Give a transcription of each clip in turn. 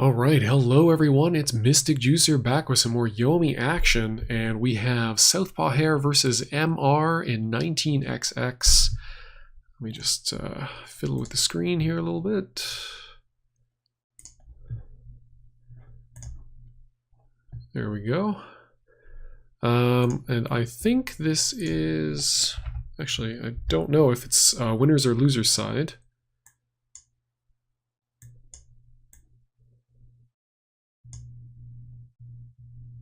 All right, hello everyone. It's Mystic Juicer back with some more Yomi action, and we have Southpaw Hare versus MR in 19XX. Let me just fiddle with the screen here a little bit. There we go. And I think this is actually, I don't know if it's winners or losers side.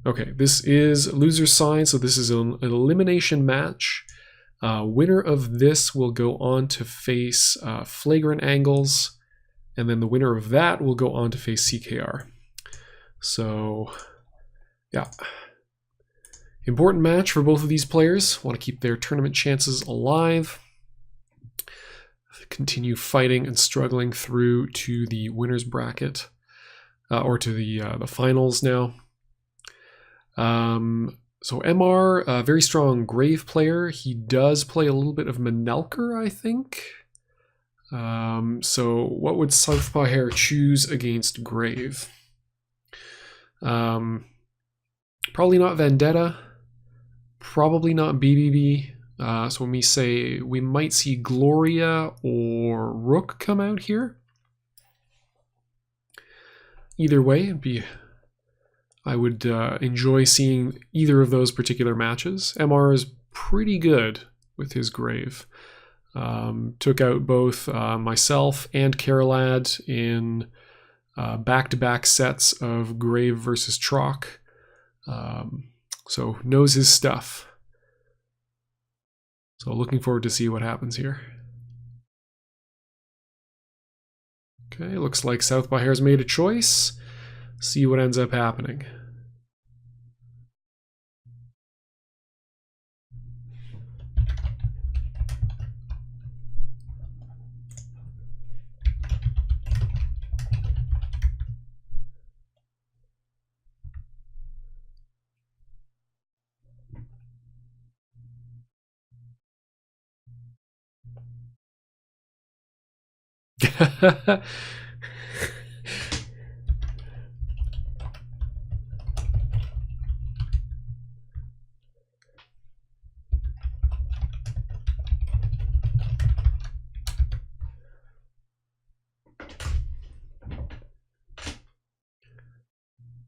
Okay, this is loser's side, so this is an elimination match. Winner of this will go on to face Flagrant Angles, and then the winner of that will go on to face CKR. So, yeah. Important match for both of these players. Want to keep their tournament chances alive. Continue fighting and struggling through to the winner's bracket, or to the finals now. So MR, a very strong Grave player. He does play a little bit of Manelker, I think. So what would Southpaw Hare choose against Grave? Probably not Vendetta. Probably not BBB. So when we say we might see Gloria or Rook come out here. Either way, it'd be... I would enjoy seeing either of those particular matches. MR is pretty good with his Grave. Took out both myself and Carolad in back-to-back sets of Grave versus Troc. So knows his stuff. So looking forward to see what happens here. Okay, looks like Southpaw Hare's made a choice. See what ends up happening.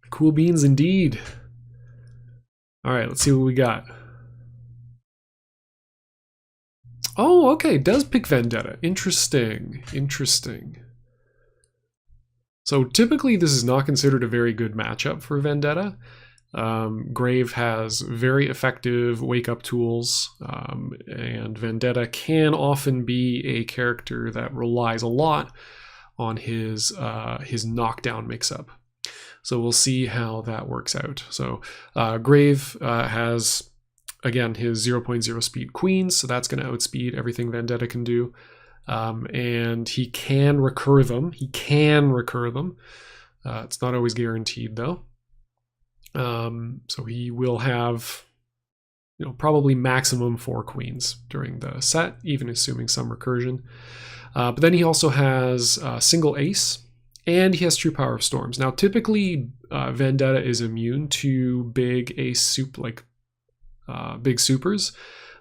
Cool beans indeed. All right, let's see what we got. Oh, okay, does pick Vendetta. Interesting, interesting. So typically this is not considered a very good matchup for Vendetta. Grave has very effective wake-up tools, and Vendetta can often be a character that relies a lot on his knockdown mix-up. So we'll see how that works out. So Grave has, again, his 0.0 speed queens, so that's going to outspeed everything Vendetta can do. And he can recur them. It's not always guaranteed, though. So he will have, probably maximum 4 queens during the set, even assuming some recursion. But then he also has single ace, and he has true power of storms. Now, typically, Vendetta is immune to big ace big supers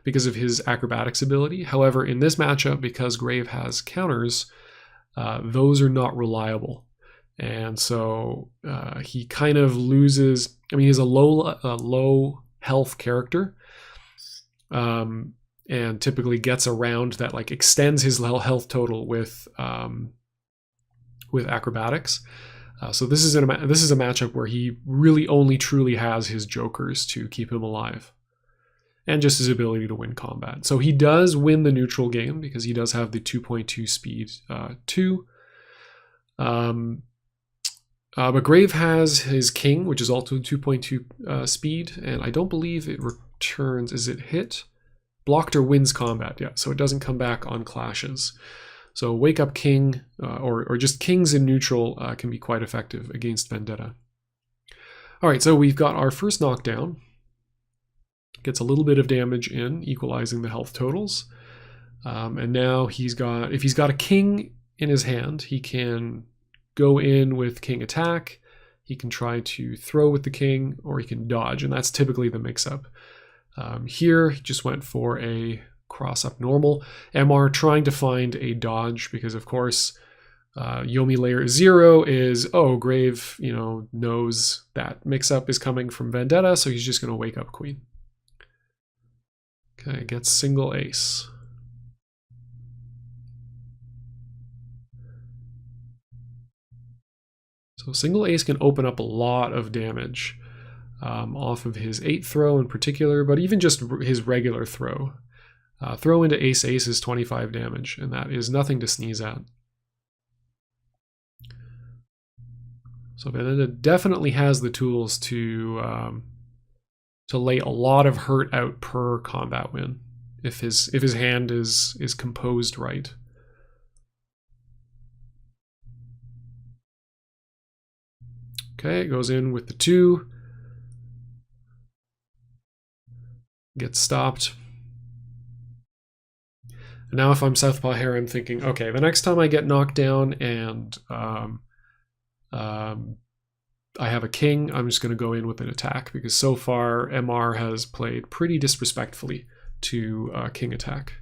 because of his acrobatics ability. However, in this matchup, because Grave has counters, those are not reliable. And so he kind of loses. I mean, he's a low health character, and typically gets around that, like extends his health total with acrobatics. So this is a matchup where he really only truly has his jokers to keep him alive, and just his ability to win combat. So he does win the neutral game because he does have the 2.2 speed 2. But Grave has his king, which is also 2.2 speed, and I don't believe it returns. Is it hit? Blocked or wins combat? Yeah, so it doesn't come back on clashes. So Wake Up King, or just kings in neutral, can be quite effective against Vendetta. All right, so we've got our first knockdown. Gets a little bit of damage in, equalizing the health totals. And now if he's got a king in his hand, he can go in with king attack. He can try to throw with the king, or he can dodge, and that's typically the mix-up. Here, he just went for a cross-up normal. MR trying to find a dodge, because of course, Yomi layer 0 is, oh, Grave, knows that mix-up is coming from Vendetta, so he's just going to wake up queen. Okay, gets single ace. So single ace can open up a lot of damage off of his 8th throw in particular, but even just his regular throw. Throw into ace-ace is 25 damage, and that is nothing to sneeze at. So Vendetta definitely has the tools to lay a lot of hurt out per combat win if his hand is composed right. Okay, it goes in with the 2. Gets stopped. And now if I'm Southpaw Hare, I'm thinking, okay, the next time I get knocked down and I have a king, I'm just going to go in with an attack, because so far MR has played pretty disrespectfully to king attack.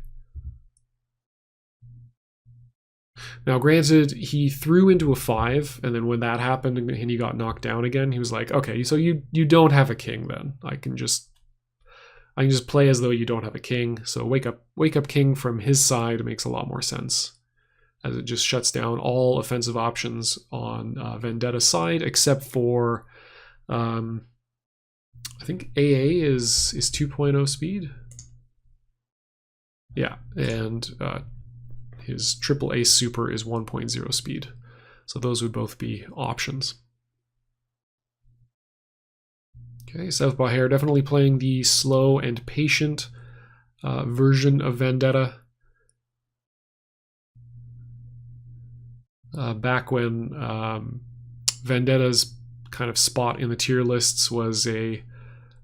Now granted, he threw into a 5, and then when that happened and he got knocked down again, he was like, okay, so you don't have a king then. I can just play as though you don't have a king. So wake up king from his side makes a lot more sense, as it just shuts down all offensive options on Vendetta's side, except for I think AA is 2.0 speed. Yeah, and his triple ace super is 1.0 speed. So those would both be options. Okay, Southpaw Hare definitely playing the slow and patient version of Vendetta. Back when Vendetta's kind of spot in the tier lists was a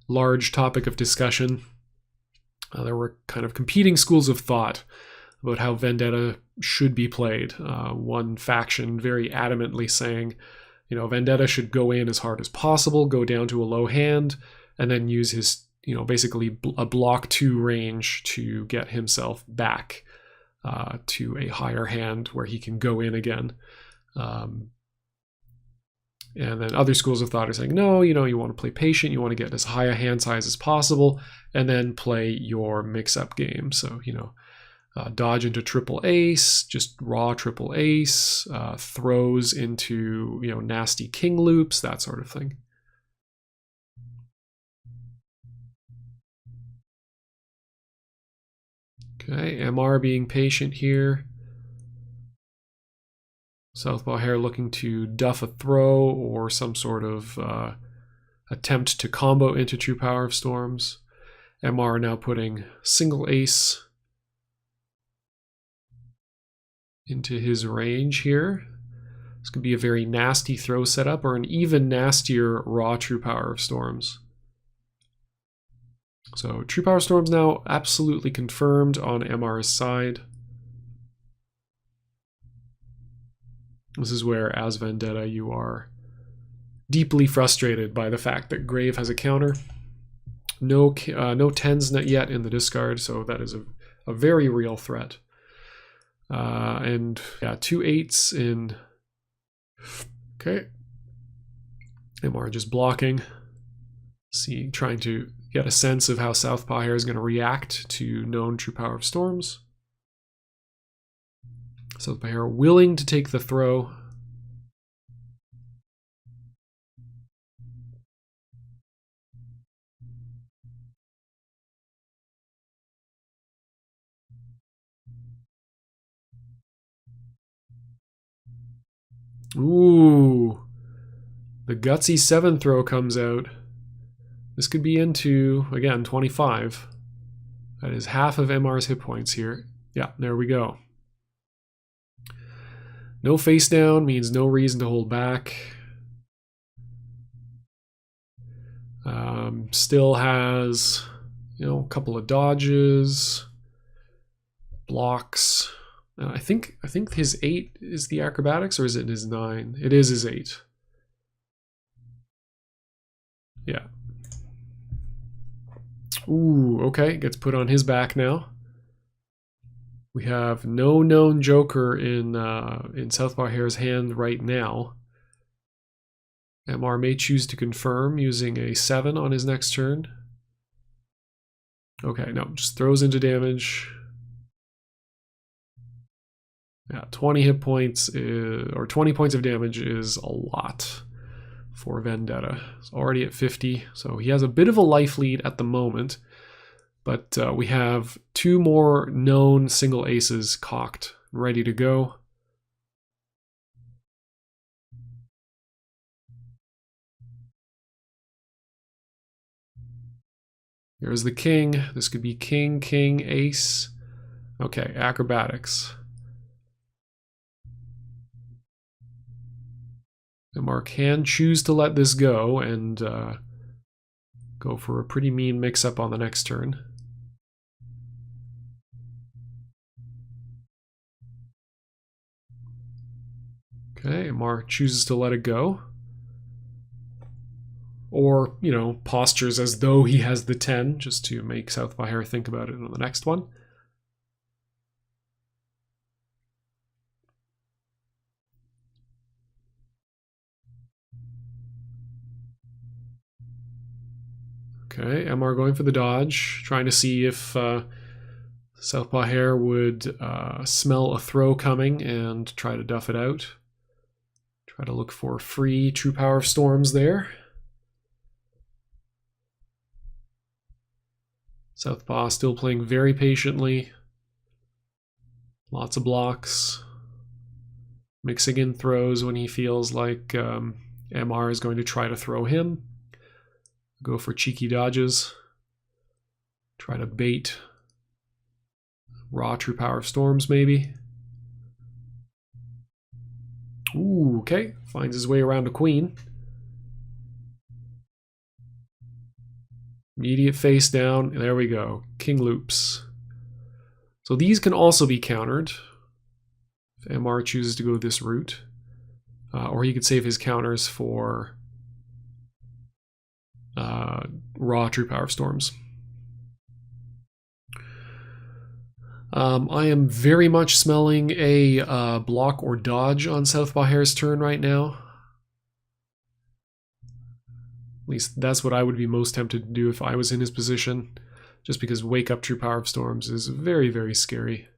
large topic of discussion, there were kind of competing schools of thought about how Vendetta should be played. One faction very adamantly saying, Vendetta should go in as hard as possible, go down to a low hand, and then use his, basically a block 2 range to get himself back to a higher hand where he can go in again. And then other schools of thought are saying, no, you want to play patient, you want to get as high a hand size as possible, and then play your mix-up game. So, dodge into triple ace, just raw triple ace, throws into, nasty king loops, that sort of thing. Okay, MR being patient here. Southpaw Hare looking to duff a throw or some sort of attempt to combo into True Power of Storms. MR now putting single ace into his range here. This could be a very nasty throw setup, or an even nastier raw True Power of Storms. So True Power Storms now absolutely confirmed on MR's side. This is where, as Vendetta, you are deeply frustrated by the fact that Grave has a counter. No 10s not yet in the discard, so that is a very real threat. And yeah, 2 8s in. Okay. MR just blocking. Trying to get a sense of how Southpaw Hare is going to react to known True Power of Storms. Southpaw Hare willing to take the throw. Ooh. The gutsy 7 throw comes out. This could be into, again, 25. That is half of MR's hit points here. Yeah, there we go. No face down means no reason to hold back. Still has, a couple of dodges, blocks. I think his 8 is the acrobatics, or is it his 9? It is his 8. Yeah. Ooh, okay, gets put on his back now. We have no known joker in Southpaw Hare's hand right now. MR may choose to confirm using a 7 on his next turn. Okay, no, just throws into damage. Yeah, 20 hit points or 20 points of damage is a lot for Vendetta. He's already at 50, so he has a bit of a life lead at the moment. But we have 2 more known single aces cocked, ready to go. Here's the king. This could be king, king, ace. Okay, acrobatics. And Mark can choose to let this go and go for a pretty mean mix-up on the next turn. Okay, Mark chooses to let it go. Or, you know, postures as though he has the 10, just to make Southpaw Hare think about it on the next one. Okay, MR going for the dodge, trying to see if Southpaw Hare would smell a throw coming and try to duff it out. Try to look for free True Power of Storms there. Southpaw still playing very patiently. Lots of blocks. Mixing in throws when he feels like MR is going to try to throw him. Go for cheeky dodges. Try to bait raw True Power of Storms, maybe. Ooh, okay. Finds his way around a queen. Immediate face down. There we go. King loops. So these can also be countered if MR chooses to go this route. Or he could save his counters for raw True Power of Storms. I am very much smelling a block or dodge on Southpaw Hare's turn right now. At least that's what I would be most tempted to do if I was in his position, just because Wake Up True Power of Storms is very, very scary.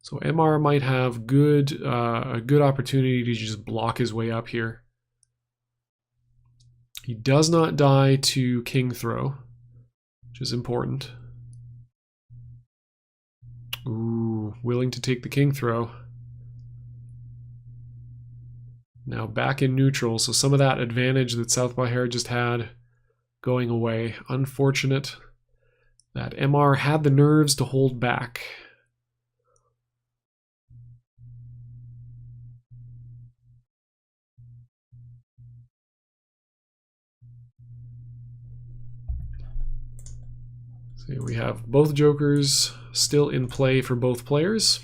So MR might have a good opportunity to just block his way up here. He does not die to King Throw, which is important. Ooh, willing to take the King Throw. Now back in neutral, so some of that advantage that Southpaw Hare just had going away. Unfortunate that MR had the nerves to hold back. So we have both jokers still in play for both players.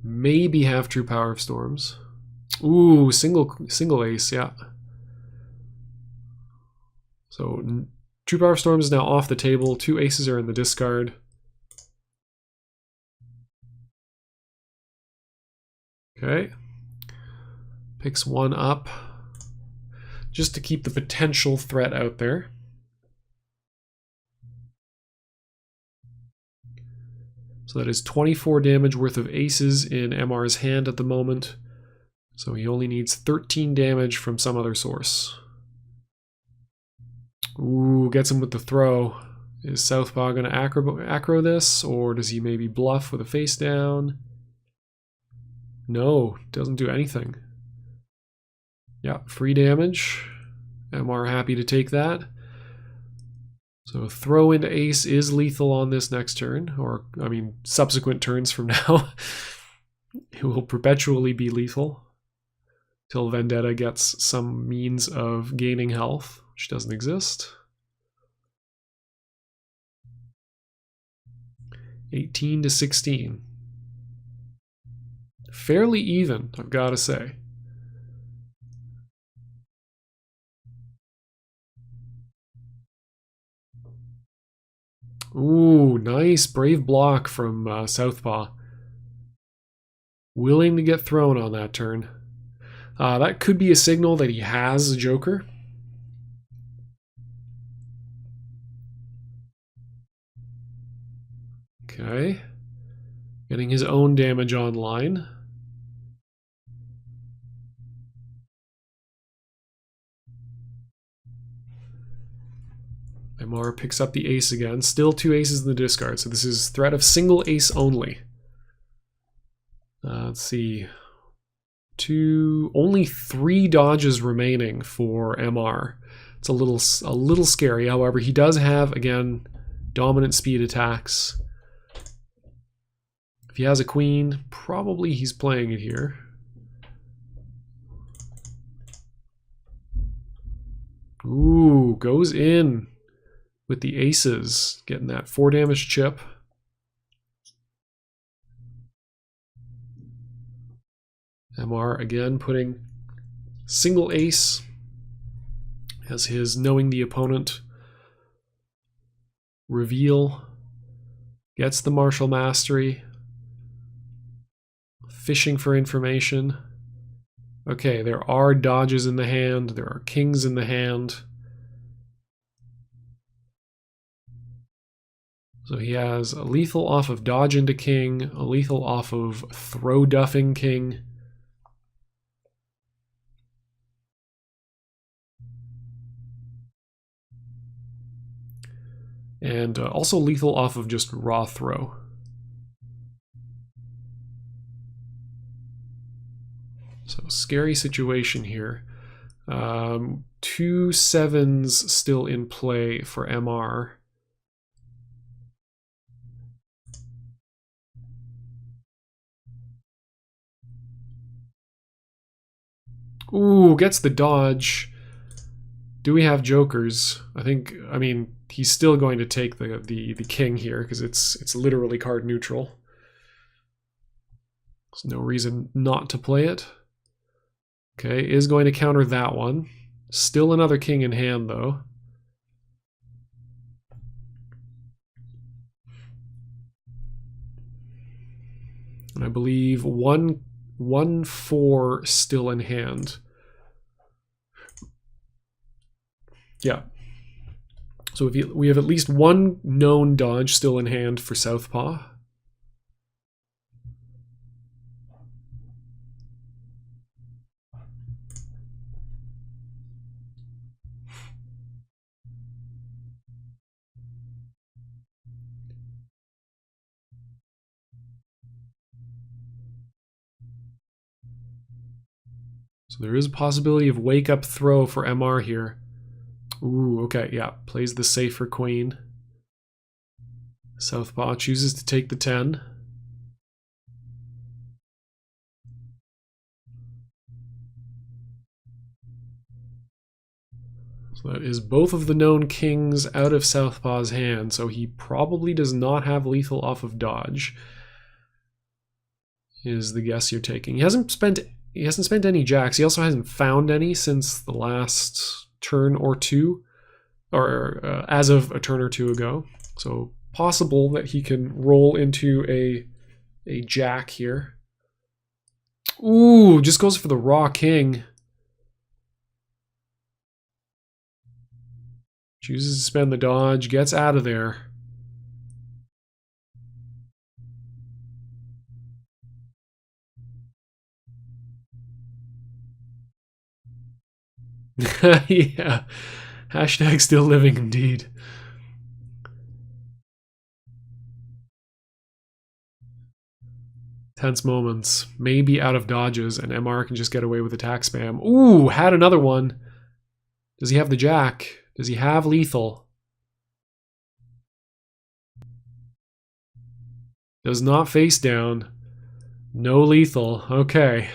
Maybe have True Power of Storms. Ooh, single ace, yeah. So True Power of Storms is now off the table. 2 aces are in the discard. Okay. Picks 1 up just to keep the potential threat out there. So that is 24 damage worth of aces in MR's hand at the moment. So he only needs 13 damage from some other source. Ooh, gets him with the throw. Is Southpaw going to acro this, or does he maybe bluff with a face down? No, doesn't do anything. Yeah, free damage. MR happy to take that. So throw into ace is lethal on this next turn, or I mean subsequent turns from now. It will perpetually be lethal till Vendetta gets some means of gaining health, which doesn't exist. 18 to 16. Fairly even, I've got to say. Ooh, nice brave block from Southpaw. Willing to get thrown on that turn. That could be a signal that he has a joker. Okay. Getting his own damage online. MR picks up the ace again. Still 2 aces in the discard, so this is threat of single ace only. Let's see. Only 3 dodges remaining for MR. It's a little scary. However, he does have, again, dominant speed attacks. If he has a queen, probably he's playing it here. Ooh, goes in with the aces, getting that 4 damage chip. MR again putting single ace as his knowing the opponent reveal. Gets the martial mastery. Fishing for information. Okay, there are dodges in the hand. There are kings in the hand. So he has a lethal off of dodge into king, a lethal off of throw duffing king. And also lethal off of just raw throw. So scary situation here. 2 sevens still in play for MR. Ooh, gets the dodge. Do we have jokers? I mean, he's still going to take the king here because it's literally card neutral. There's no reason not to play it. Okay, is going to counter that one. Still another king in hand, though. And I believe 1-4 still in hand. Yeah. So we have at least 1 known dodge still in hand for Southpaw. So there is a possibility of wake up throw for MR here. Ooh, okay, yeah. Plays the safer queen. Southpaw chooses to take the 10. So that is both of the known kings out of Southpaw's hand, so he probably does not have lethal off of dodge, is the guess you're taking. He hasn't spent any jacks. He also hasn't found any since the last turn or two, or as of a turn or two ago. So possible that he can roll into a jack here. Ooh, just goes for the raw king. Chooses to spend the dodge, gets out of there. Yeah. Hashtag still living indeed. Tense moments. Maybe out of dodges, and MR can just get away with attack spam. Ooh, had another one. Does he have the jack? Does he have lethal? Does not face down. No lethal. Okay.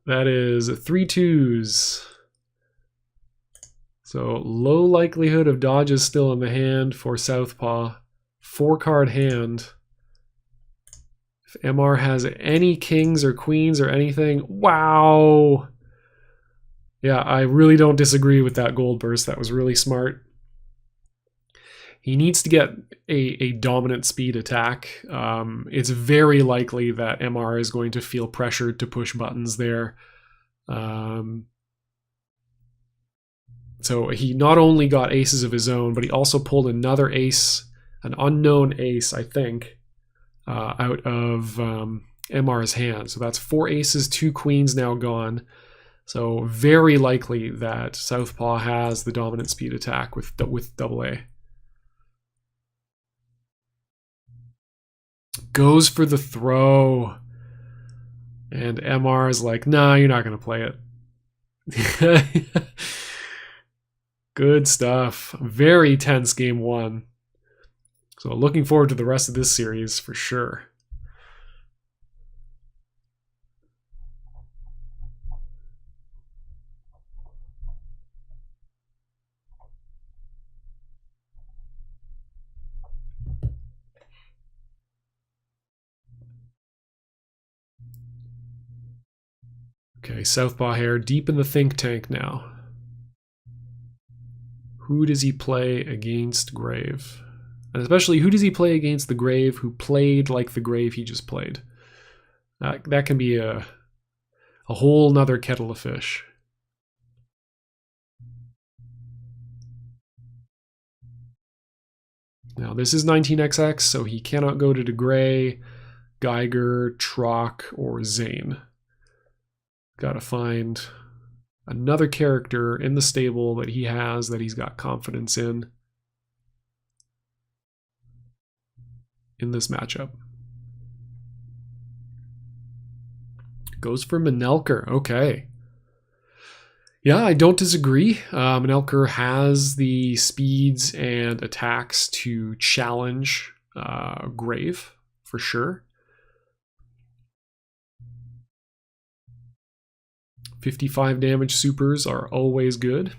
That is 3 2s. So low likelihood of dodges still in the hand for Southpaw. 4-card hand. If MR has any kings or queens or anything, wow. Yeah, I really don't disagree with that gold burst. That was really smart. He needs to get a dominant speed attack. It's very likely that MR is going to feel pressured to push buttons there. So he not only got aces of his own, but he also pulled another ace, an unknown ace, I think, out of MR's hand. So that's 4 aces, 2 queens now gone. So very likely that Southpaw has the dominant speed attack with AA. Goes for the throw. And MR is like, nah, you're not going to play it. Good stuff. Very tense game 1. So looking forward to the rest of this series for sure. Okay, Southpaw Hare deep in the think tank now. Who does he play against Grave? And especially, who does he play against the Grave who played like the Grave he just played? That can be a whole nother kettle of fish. Now, this is 19XX, so he cannot go to DeGray, Geiger, Trock, or Zane. Got to find another character in the stable that he has that he's got confidence in this matchup. Goes for Manelker. Okay. Yeah, I don't disagree. Manelker has the speeds and attacks to challenge Grave for sure. 55 damage supers are always good.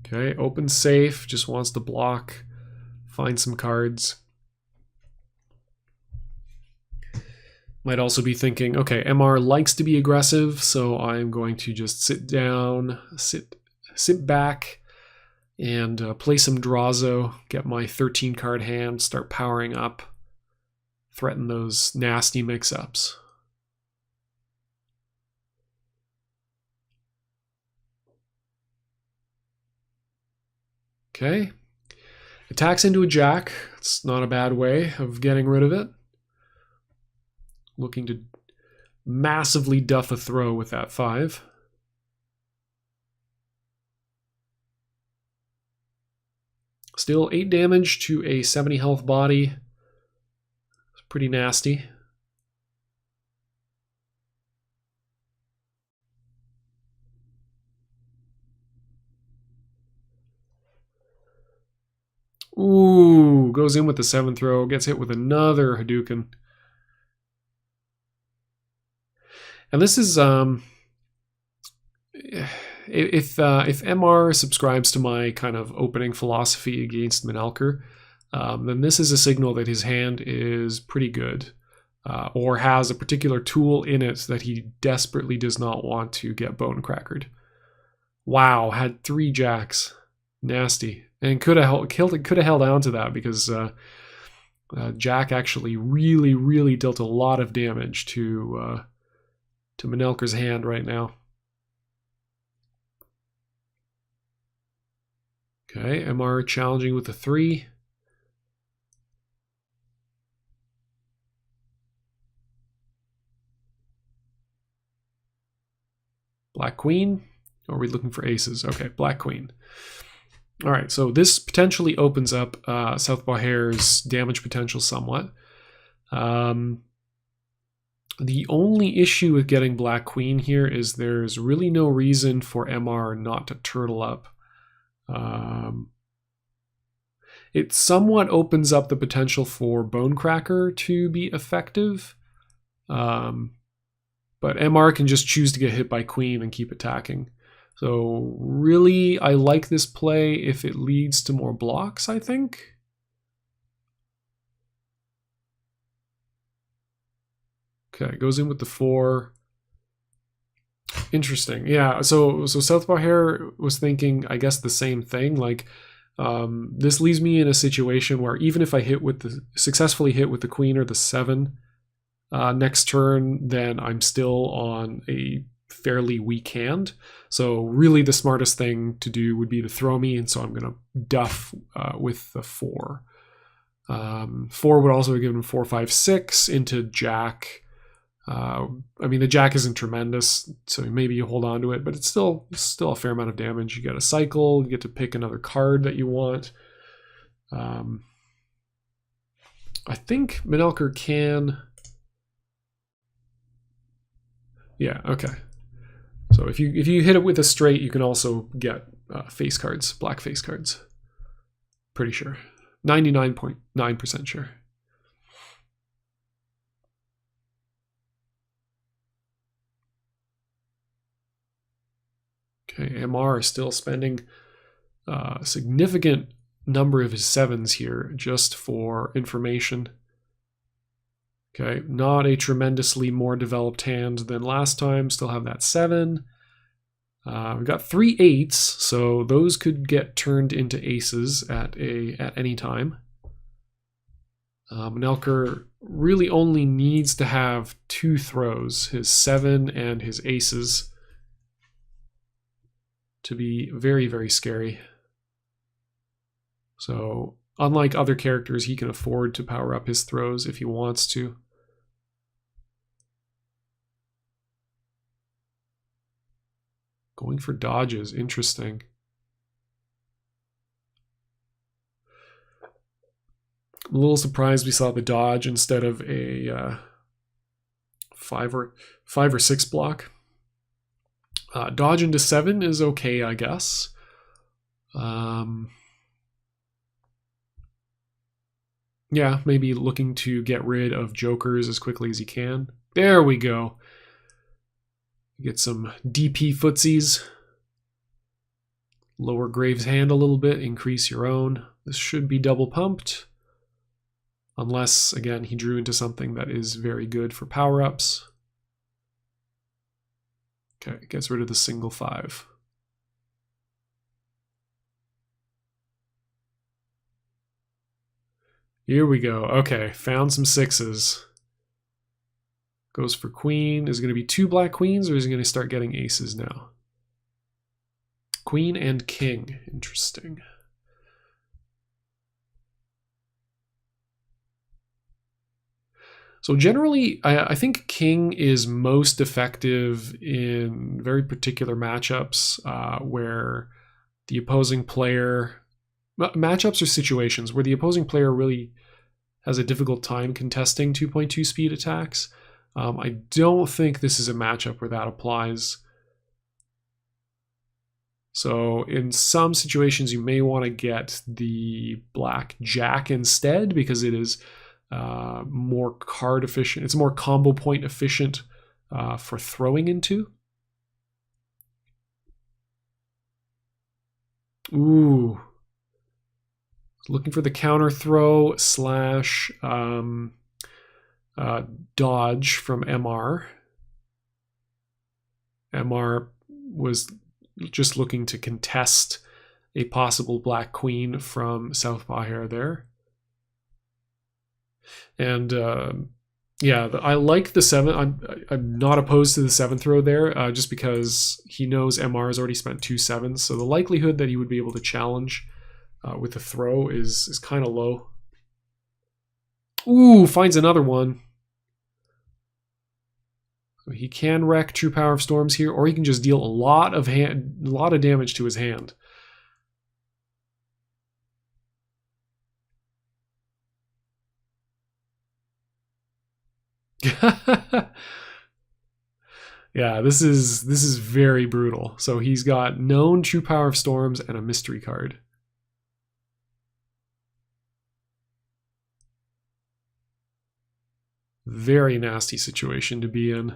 Okay, open safe, just wants to block, find some cards. Might also be thinking, okay, MR likes to be aggressive, so I'm going to just sit down, sit back, and play some Drazo, get my 13-card hand, start powering up, threaten those nasty mix-ups. Okay. Attacks into a jack. It's not a bad way of getting rid of it. Looking to massively duff a throw with that 5. Still 8 damage to a 70 health body. It's pretty nasty. Ooh, goes in with the 7th throw, gets hit with another Hadouken. And this is if MR subscribes to my kind of opening philosophy against Manelker, then this is a signal that his hand is pretty good, or has a particular tool in it that he desperately does not want to get bone crackered. Wow, had 3 jacks, nasty, and could have held on to that because Jack actually really dealt a lot of damage to Manelker's hand right now. Okay, MR challenging with the 3. Black Queen. Or are we looking for aces? Okay, Black Queen. All right, so this potentially opens up Southpaw Hare's damage potential somewhat. The only issue with getting Black Queen here is there's really no reason for MR not to turtle up. It somewhat opens up the potential for Bonecracker to be effective. But MR can just choose to get hit by queen and keep attacking. So really, I like this play if it leads to more blocks, I think. Okay, goes in with the 4. Interesting. Yeah, so Southpaw Hare was thinking, I guess, the same thing. Like, this leaves me in a situation where even if I successfully hit with the queen or the 7 next turn, then I'm still on a fairly weak hand. So really the smartest thing to do would be to throw me, and so I'm going to duff with the 4. 4 would also have given 4, 5, 6 into Jack. I mean, the Jack isn't tremendous, so maybe you hold on to it, but it's still a fair amount of damage. You get a cycle, you get to pick another card that you want. I think Manelker can... Yeah, okay. So if you hit it with a straight, you can also get face cards, black face cards. Pretty sure. 99.9% sure. Okay, MR is still spending a significant number of his 7s here just for information. Okay, not a tremendously more developed hand than last time. Still have that 7. We've got 3 8s, so those could get turned into aces at any time. Manelker really only needs to have 2 throws, his 7 and his aces, to be very, very scary. So, unlike other characters, he can afford to power up his throws if he wants to. Going for dodges, interesting. I'm a little surprised we saw the dodge instead of a 5 or 6 block. Dodge into 7 is okay, I guess. Yeah, maybe looking to get rid of jokers as quickly as he can. There we go. Get some DP footsies. Lower Graves' hand a little bit, increase your own. This should be double pumped. Unless, again, he drew into something that is very good for power-ups. Okay, gets rid of the single 5. Here we go. Okay, found some 6s. Goes for queen. Is it going to be 2 black queens, or is he going to start getting aces now? Queen and king. Interesting. So generally, I think king is most effective in very particular matchups where the opposing player... Matchups or situations where the opposing player really has a difficult time contesting 2.2 speed attacks. I don't think this is a matchup where that applies. So in some situations, you may want to get the black jack instead because it is more card efficient. It's more combo point efficient for throwing into. Ooh. Looking for the counter throw slash dodge from MR. MR was just looking to contest a possible black queen from Southpaw Hare there. And yeah, I like the 7. I'm not opposed to the 7 throw there, just because he knows MR has already spent 2 7s. So the likelihood that he would be able to challenge with the throw is kind of low. Ooh, finds another one. So he can wreck True Power of Storms here, or he can just deal a lot of damage to his hand. Yeah, this is very brutal. So he's got known True Power of Storms and a mystery card. Very nasty situation to be in.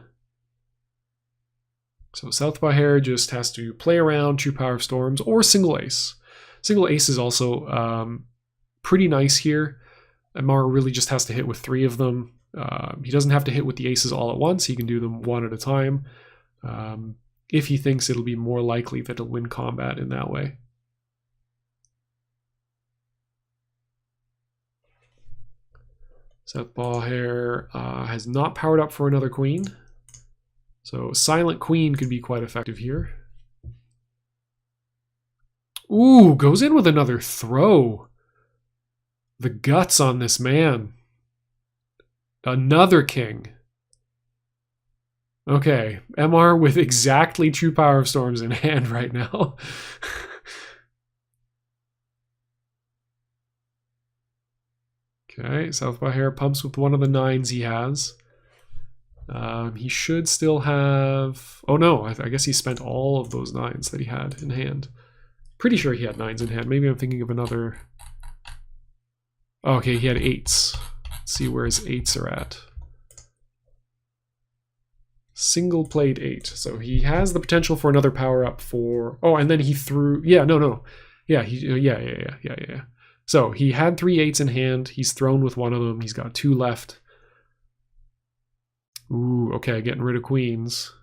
So Southpaw Hare just has to play around True Power of Storms or single ace. Single ace is also pretty nice here. Mr really just has to hit with 3 of them. He doesn't have to hit with the aces all at once. He can do them one at a time if he thinks it'll be more likely that he'll win combat in that way. Southpaw Hare has not powered up for another queen. So Silent Queen could be quite effective here. Ooh, goes in with another throw. The guts on this man. Another king. Okay, MR with exactly True Power of Storms in hand right now. Okay, Southpaw Hare pumps with one of the 9s he has. He should still have... Oh no, I guess he spent all of those 9s that he had in hand. Pretty sure he had 9s in hand. Maybe I'm thinking of another... Okay, he had 8s. Let's see where his 8s are at. Single played 8. So he has the potential for another power up for... Oh, and then he threw... Yeah, no. Yeah, yeah. So he had 3 8s in hand. He's thrown with one of them. He's got 2 left. Ooh, okay, getting rid of queens.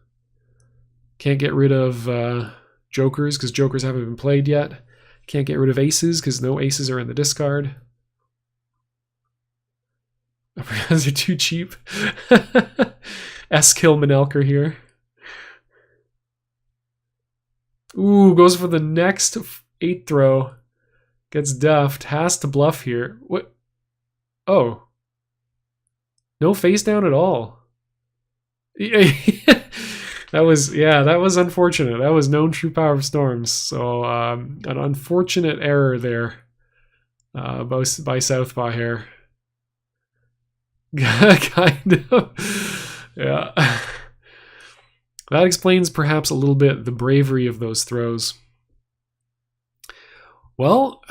Can't get rid of jokers because jokers haven't been played yet. Can't get rid of aces because no aces are in the discard. Those are too cheap. S-kill Manelker here. Ooh, goes for the next 8 throw. Gets duffed. Has to bluff here. What? Oh. No face down at all. that was unfortunate. That was known True Power of Storms. So an unfortunate error there by Southpaw Hare. Kind of. Yeah. That explains perhaps a little bit the bravery of those throws. Well,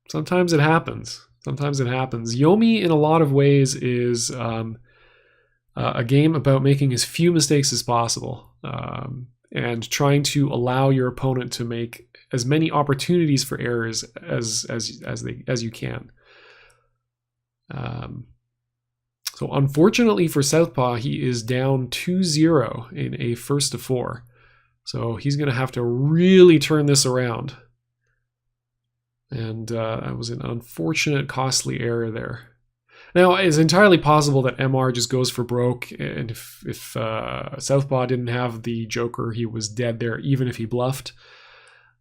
sometimes it happens. Yomi, in a lot of ways, is a game about making as few mistakes as possible and trying to allow your opponent to make as many opportunities for errors as you can. So unfortunately for Southpaw, he is down 2-0 in a first to 4. So he's going to have to really turn this around. And that was an unfortunate, costly error there. Now, it's entirely possible that MR just goes for broke, and if Southpaw didn't have the Joker, he was dead there, even if he bluffed.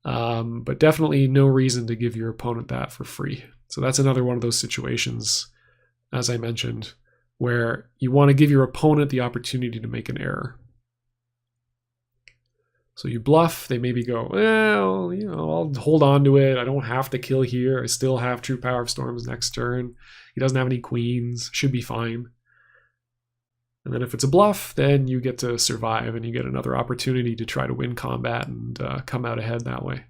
But definitely no reason to give your opponent that for free. So that's another one of those situations, as I mentioned, where you want to give your opponent the opportunity to make an error. So you bluff, they maybe go, well, I'll hold on to it. I don't have to kill here. I still have True Power of Storms next turn. He doesn't have any queens. Should be fine. And then if it's a bluff, then you get to survive and you get another opportunity to try to win combat and come out ahead that way.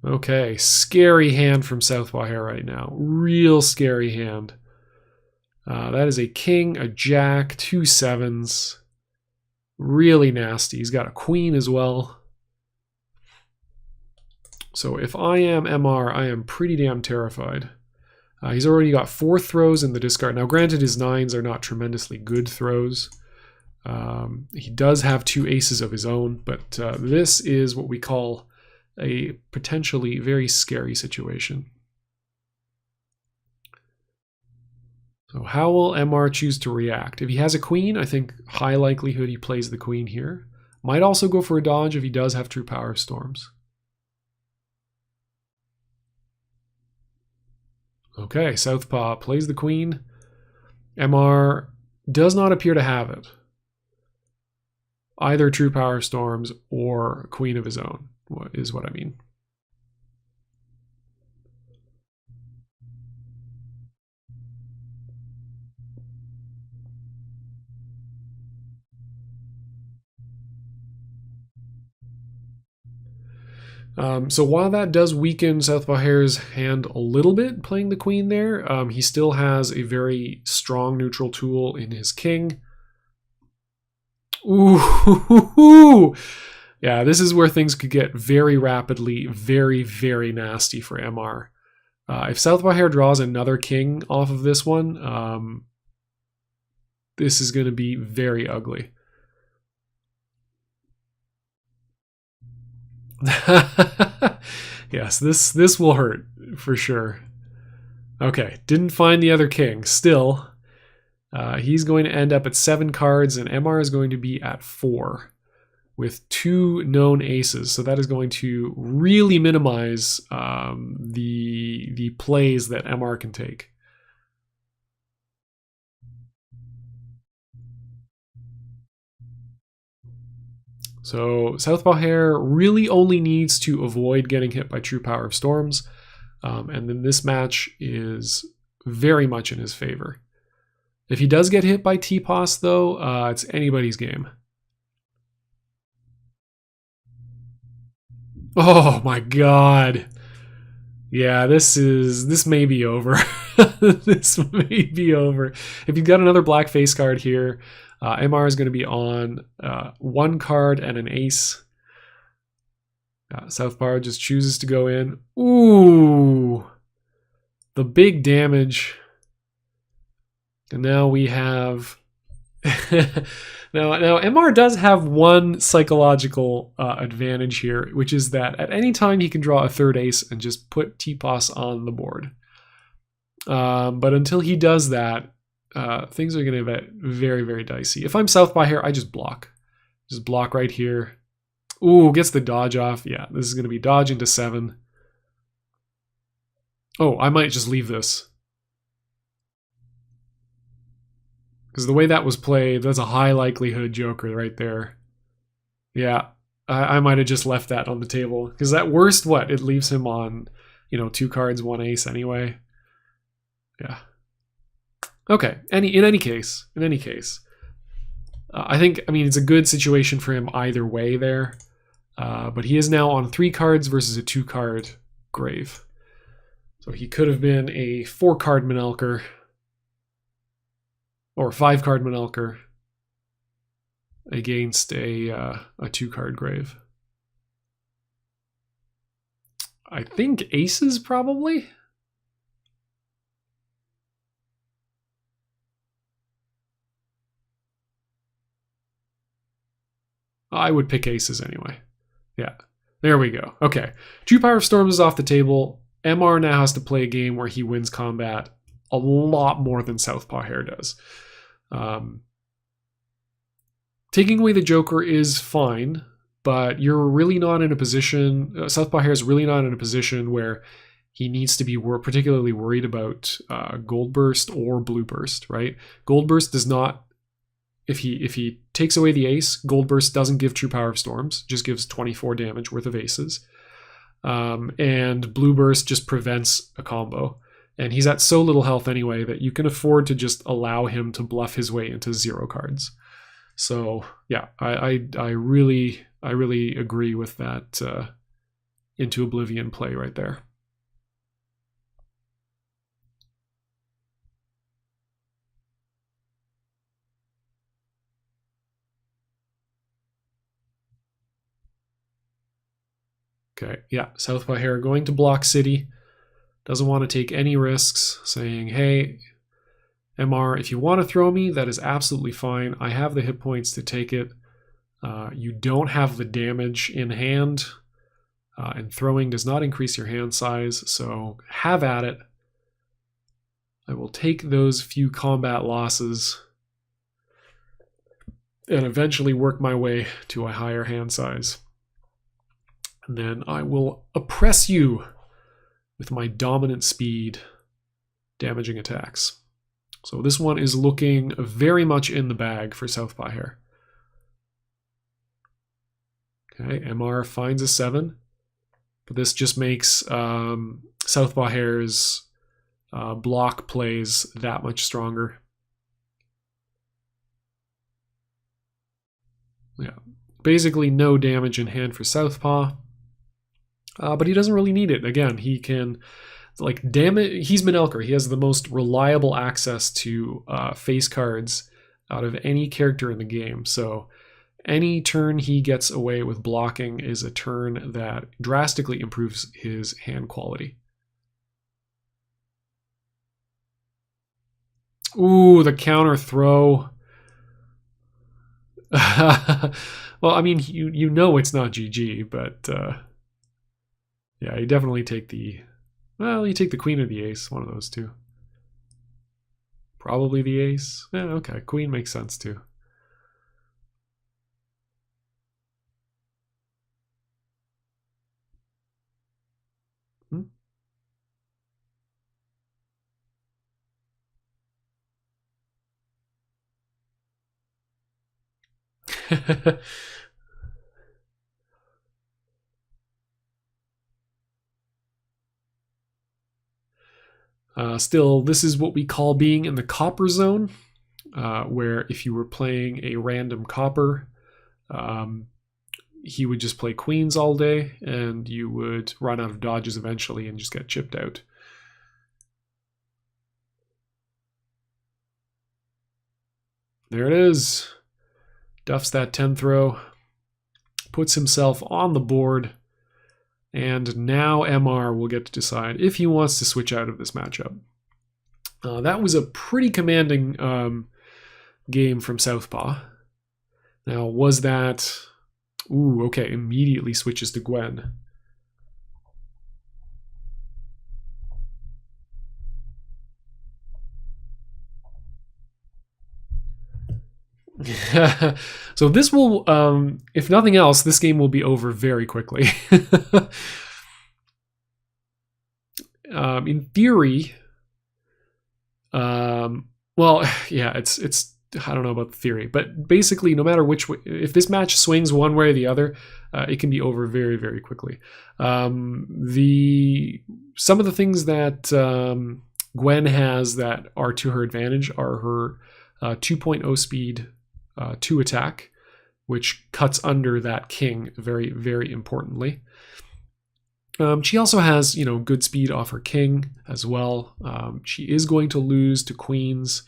Okay, scary hand from Southpaw Hare right now. Real scary hand. That is a king, a jack, 2 7s. Really nasty. He's got a queen as well. So if I am MR, I am pretty damn terrified. He's already got 4 throws in the discard. Now, granted, his 9s are not tremendously good throws. He does have 2 aces of his own, but this is what we call a potentially very scary situation. So how will MR choose to react? If he has a queen, I think high likelihood he plays the queen here. Might also go for a dodge if he does have True Power of Storms. Okay, Southpaw plays the queen. MR does not appear to have it. Either True Power of Storms or a queen of his own is what I mean. So while that does weaken Southpaw Hare's hand a little bit, playing the queen there, he still has a very strong neutral tool in his king. Ooh. Yeah, this is where things could get very rapidly very, very nasty for MR. If Southpaw Hare draws another king off of this one, this is going to be very ugly. Yes, this will hurt for sure. Okay, didn't find the other king. Still, he's going to end up at 7 cards, and MR is going to be at 4 with 2 known aces. So that is going to really minimize the plays that MR can take. So Southpaw Hare really only needs to avoid getting hit by True Power of Storms, and then this match is very much in his favor. If he does get hit by T-Pos, though, it's anybody's game. Oh my god. Yeah, this may be over. This may be over. If you've got another black face card here, MR is going to be on 1 card and an ace. Southpaw just chooses to go in. Ooh, the big damage. And now we have... now MR does have one psychological advantage here, which is that at any time he can draw a 3rd ace and just put T-Pos on the board. But until he does that, things are going to get very, very dicey. If I'm Southpaw Hare, I just block. Just block right here. Ooh, gets the dodge off. Yeah, this is going to be dodge into 7. Oh, I might just leave this. Because the way that was played, that's a high likelihood joker right there. Yeah, I might have just left that on the table. Because at worst, what? It leaves him on, 2 cards, 1 ace anyway. Yeah. Okay, in any case, I think, it's a good situation for him either way there. But he is now on 3 cards versus a 2-card grave. So he could have been a 4-card Manelker. Or 5-card Manelker against a 2-card grave. I think aces probably. I would pick aces anyway. Yeah, there we go. Okay, True Power of Storms is off the table. MR now has to play a game where he wins combat a lot more than Southpaw Hare does. Taking away the Joker is fine, but you're really not in a position, Southpaw Hare is really not in a position where he needs to be particularly worried about Gold Burst or Blue Burst, right? Gold Burst does not, if he takes away the ace, Gold Burst doesn't give True Power of Storms, just gives 24 damage worth of aces. And Blue Burst just prevents a combo. And he's at so little health anyway that you can afford to just allow him to bluff his way into 0 cards. So yeah, I really agree with that Into Oblivion play right there. Okay, yeah, Southpaw Hare going to block City. Doesn't want to take any risks, saying, hey, MR, if you want to throw me, that is absolutely fine. I have the hit points to take it. You don't have the damage in hand, and throwing does not increase your hand size, so have at it. I will take those few combat losses and eventually work my way to a higher hand size. And then I will oppress you with my dominant speed, damaging attacks. So this one is looking very much in the bag for Southpaw Hare. Okay, MR finds a 7, but this just makes Southpaw Hare's block plays that much stronger. Yeah, basically no damage in hand for Southpaw. But he doesn't really need it. Again, he can, he's Manelker. He has the most reliable access to face cards out of any character in the game. So any turn he gets away with blocking is a turn that drastically improves his hand quality. Ooh, the counter throw. Well, I mean, you know it's not GG, but yeah, you definitely take the, well, you take the queen or the ace, one of those two. Probably the ace. Yeah, okay, queen makes sense too. Hmm? Still, this is what we call being in the copper zone, where if you were playing a random copper, he would just play queens all day, and you would run out of dodges eventually and just get chipped out. There it is. Duffs that 10 throw, puts himself on the board, and now MR will get to decide if he wants to switch out of this matchup. That was a pretty commanding game from Southpaw. Now, was that... Ooh, okay, immediately switches to Gwen. So this will, if nothing else, this game will be over very quickly. In theory, well, yeah, it's I don't know about the theory, but basically, no matter which way, if this match swings one way or the other, it can be over very, very quickly. Some of the things that Gwen has that are to her advantage are her 2.0 speed 2 attack, which cuts under that king very, very importantly. She also has, good speed off her king as well. She is going to lose to queens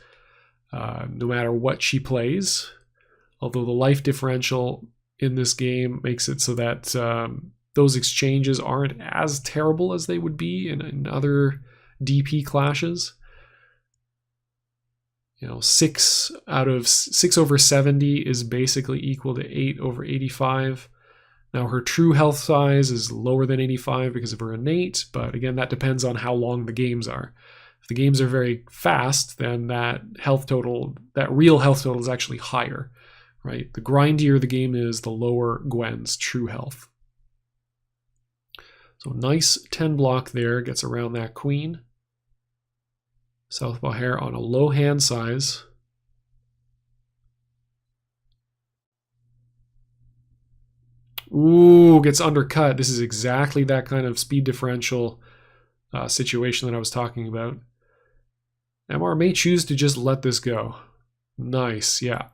no matter what she plays, although the life differential in this game makes it so that those exchanges aren't as terrible as they would be in other DP clashes. 6 over 70 is basically equal to 8 over 85. Now her true health size is lower than 85 because of her innate, but again, that depends on how long the games are. If the games are very fast, then that real health total is actually higher, right? The grindier the game is, the lower Gwen's true health. So nice 10 block there, gets around that queen. Southpaw Hare on a low hand size. Ooh, gets undercut. This is exactly that kind of speed differential situation that I was talking about. MR may choose to just let this go. Nice, yeah.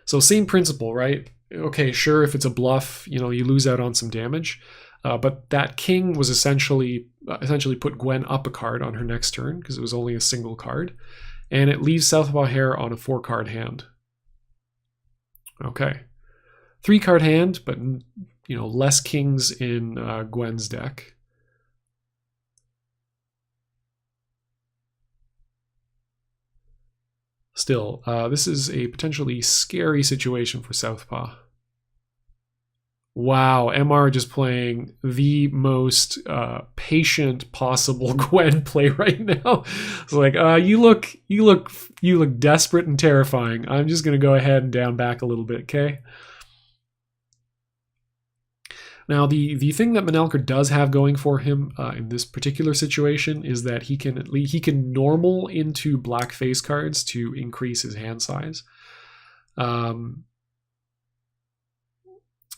So same principle, right? Okay, sure, if it's a bluff, you lose out on some damage. But that king was essentially put Gwen up a card on her next turn because it was only a single card. And it leaves Southpaw Hare on a 4-card hand. Okay. 3-card hand, but less kings in Gwen's deck. Still, this is a potentially scary situation for Southpaw. Wow, MR just playing the most patient possible Gwen play right now. It's like, you look desperate and terrifying. I'm just gonna go ahead and down back a little bit, okay? Now, the thing that Manelker does have going for him in this particular situation is that he can normal into black face cards to increase his hand size.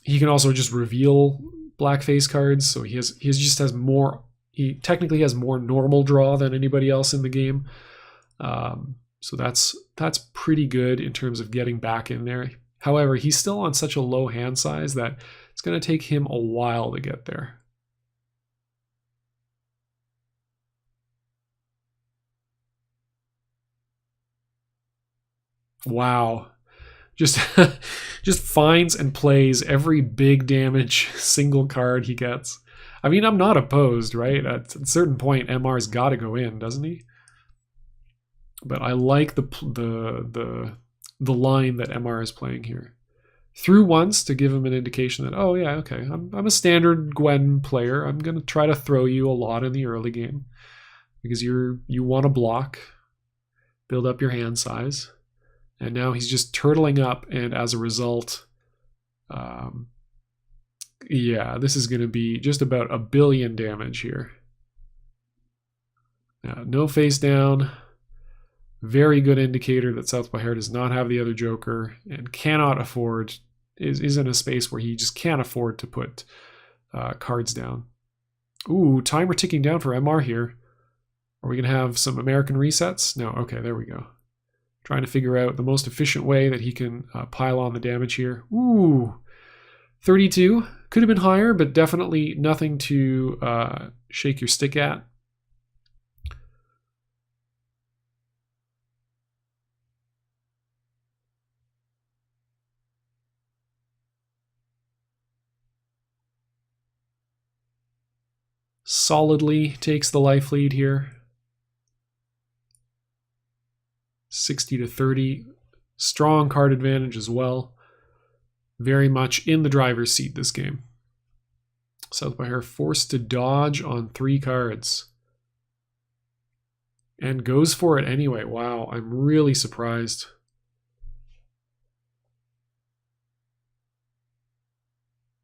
He can also just reveal black face cards, so he technically has more normal draw than anybody else in the game. So that's pretty good in terms of getting back in there. However, he's still on such a low hand size that it's going to take him a while to get there. Wow. Just just finds and plays every big damage single card he gets. I mean, I'm not opposed, right? At a certain point, MR's got to go in, doesn't he? But I like the line that MR is playing here. Through once to give him an indication that, oh yeah, okay, I'm a standard Gwen player. I'm gonna try to throw you a lot in the early game because you want to block, build up your hand size, and now he's just turtling up, and as a result, yeah, this is gonna be just about 1 billion damage here. No face down. Very good indicator that Southpaw Hare does not have the other Joker and cannot afford, is in a space where he just can't afford to put cards down. Ooh, timer ticking down for MR here. Are we going to have some American resets? No, okay, there we go. Trying to figure out the most efficient way that he can pile on the damage here. Ooh, 32. Could have been higher, but definitely nothing to shake your stick at. Solidly takes the life lead here. 60 to 30. Strong card advantage as well. Very much in the driver's seat this game. Southpaw Hare forced to dodge on 3 cards. And goes for it anyway. Wow, I'm really surprised.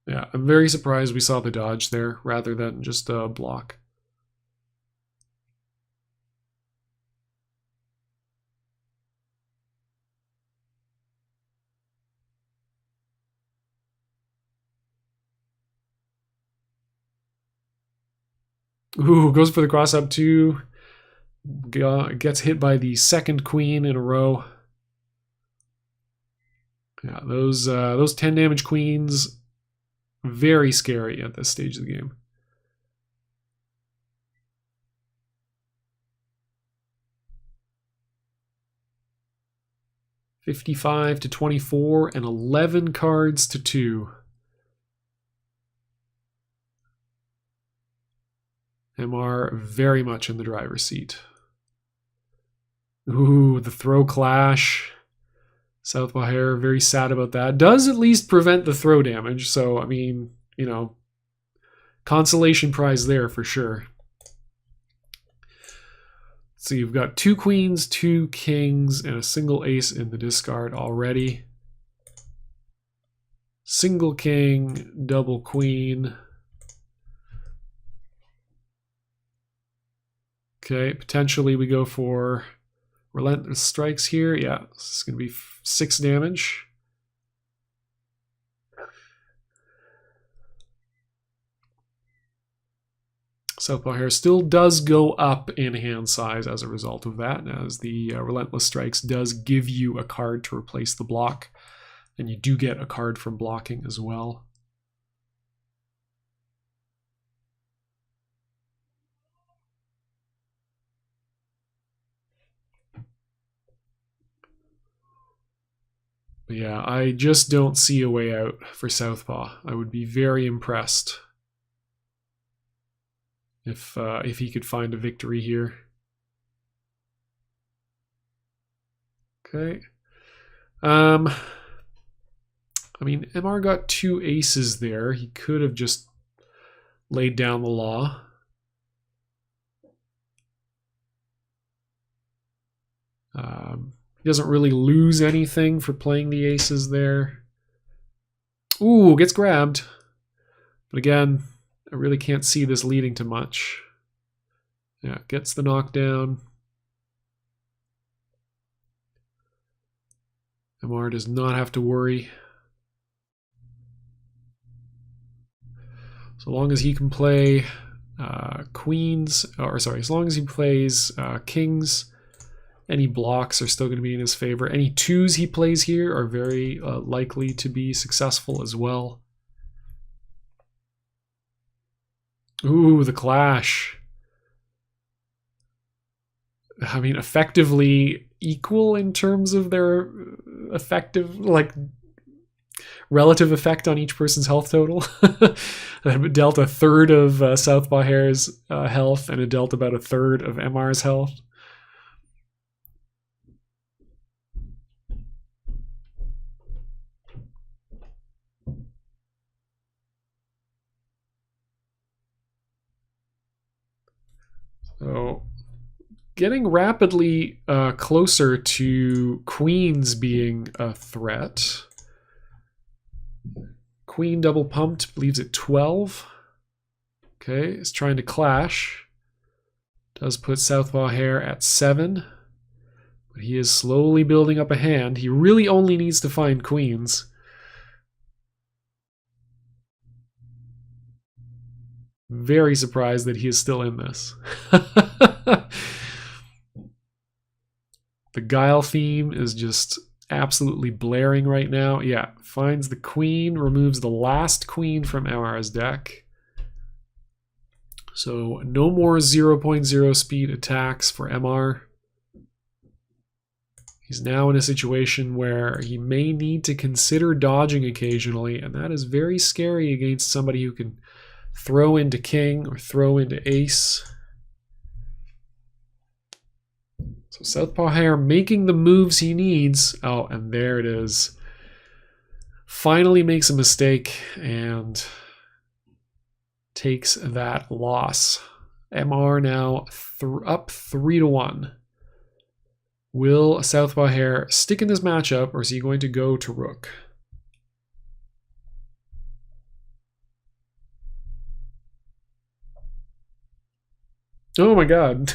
Yeah, I'm very surprised we saw the dodge there rather than just a block. Ooh, goes for the cross up 2. Gets hit by the second queen in a row. Yeah, those 10 damage queens, very scary at this stage of the game. $55 to $24 and 11 cards to 2. MR very much in the driver's seat. Ooh, the throw clash. Southpaw Hare very sad about that. Does at least prevent the throw damage, so I mean, you know, consolation prize there for sure. So you've got 2 queens, 2 kings, and a single ace in the discard already. Single king, double queen. Okay, potentially we go for relentless strikes here. Yeah, this is going to be 6 damage. Southpaw Hare still does go up in hand size as a result of that, as the relentless strikes does give you a card to replace the block, and you do get a card from blocking as well. But yeah, I just don't see a way out for Southpaw. I would be very impressed if he could find a victory here. Okay. I mean, MR got 2 aces there. He could have just laid down the law. He doesn't really lose anything for playing the aces there. Ooh, gets grabbed. But again, I really can't see this leading to much. Yeah, gets the knockdown. MR does not have to worry. So long as he can play queens, or sorry, as long as he plays kings, any blocks are still going to be in his favor. Any 2s he plays here are very likely to be successful as well. Ooh, the clash. I mean, effectively equal in terms of their effective, like relative effect on each person's health total. It dealt a third of Southpaw Hare's health, and it dealt about a third of MR's health. So getting rapidly closer to queens being a threat. Queen double pumped leaves it 12. Okay, it's trying to clash. Does put Southpaw Hare at 7. But he is slowly building up a hand. He really only needs to find queens. Very surprised that he is still in this. The Guile theme is just absolutely blaring right now. Yeah, finds the queen, removes the last queen from MR's deck. So no more 0.0 speed attacks for MR. He's now in a situation where he may need to consider dodging occasionally, and that is very scary against somebody who can throw into king or throw into ace. So Southpaw Hare making the moves he needs. Oh, and there it is. Finally makes a mistake and takes that loss. MR now up 3-1. Will Southpaw Hare stick in this matchup, or is he going to go to rook? Oh my god.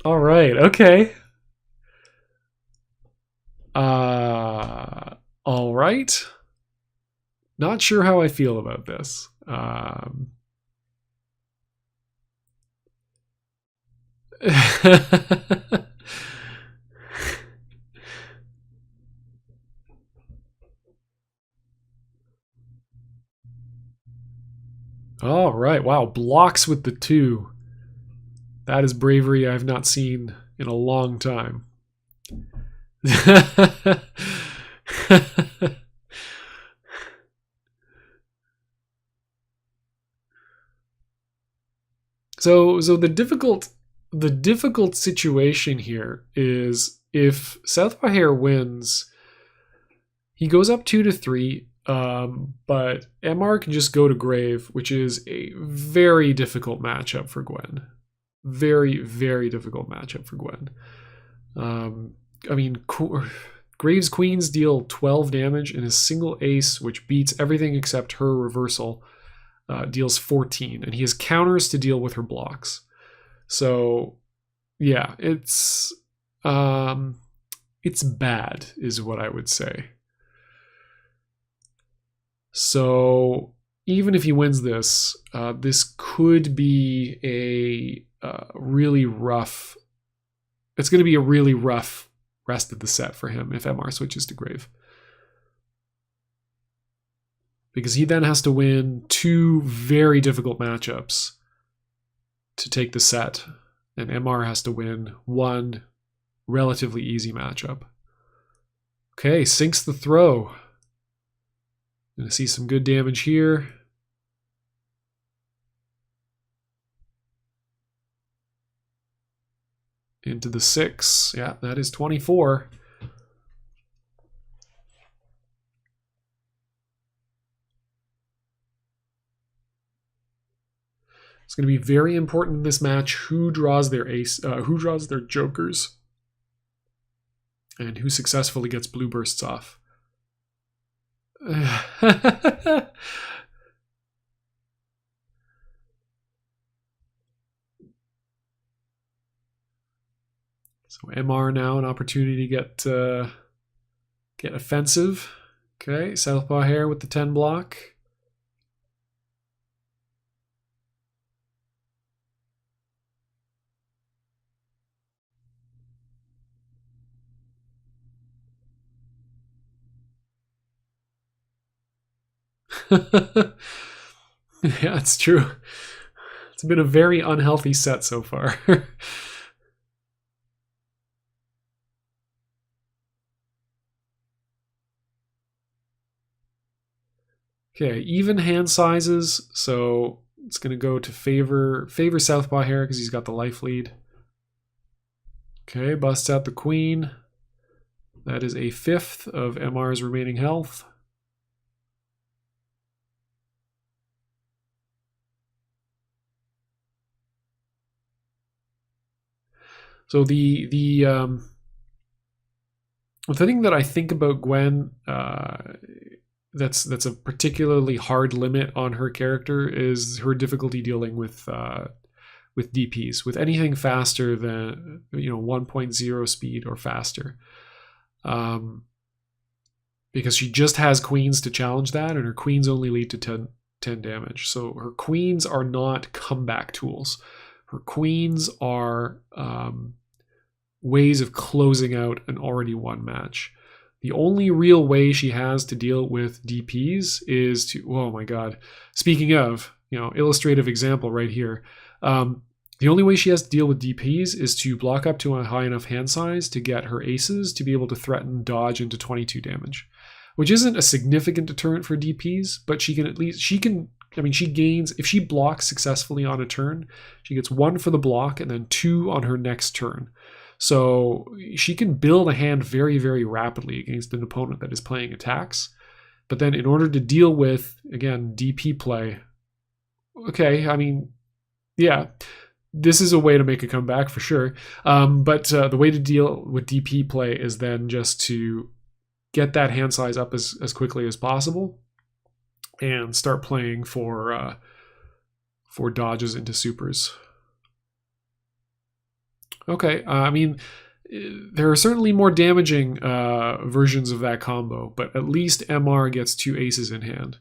All right, okay. All right. Not sure how I feel about this. All right, wow, blocks with the 2. That is bravery I've not seen in a long time. So the difficult situation here is if Southpaw Hare wins, he goes up 2-3, but MR can just go to grave, which is a very difficult matchup for Gwen. Very, very difficult matchup for Gwen. I mean, Graves Queens deal 12 damage, and his single ace, which beats everything except her reversal, deals 14, and he has counters to deal with her blocks. So, yeah, it's bad, is what I would say. So, even if he wins this, this could be a really rough. It's going to be a really rough rest of the set for him if MR switches to grave. Because he then has to win 2 very difficult matchups to take the set, and MR has to win 1 relatively easy matchup. Okay, sinks the throw. Gonna see some good damage here. Into the 6. Yeah, that is 24. It's going to be very important in this match who draws their ace, who draws their jokers, and who successfully gets blue bursts off. So MR now an opportunity to get offensive. Okay, Southpaw Hare with the 10 block. Yeah, it's true. It's been a very unhealthy set so far. Okay, even hand sizes, so it's going to go to favor Southpaw Hare because he's got the life lead. Okay, busts out the queen. That is a fifth of MR's remaining health. So the thing that I think about Gwen that's a particularly hard limit on her character is her difficulty dealing with DPs, with anything faster than 1.0 speed or faster, because she just has queens to challenge that, and her queens only lead to 10 damage. So her queens are not comeback tools. Her queens are ways of closing out an already won match. The only real way she has to deal with DPs is to, oh my god, speaking of, illustrative example right here. The only way she has to deal with DPs is to block up to a high enough hand size to get her aces to be able to threaten dodge into 22 damage, which isn't a significant deterrent for DPs, but she gains, if she blocks successfully on a turn, she gets 1 for the block and then 2 on her next turn. So she can build a hand very, very rapidly against an opponent that is playing attacks. But then in order to deal with, again, DP play, okay, yeah, this is a way to make a comeback for sure. But the way to deal with DP play is then just to get that hand size up as quickly as possible and start playing for dodges into supers. Okay, there are certainly more damaging versions of that combo, but at least MR gets 2 aces in hand.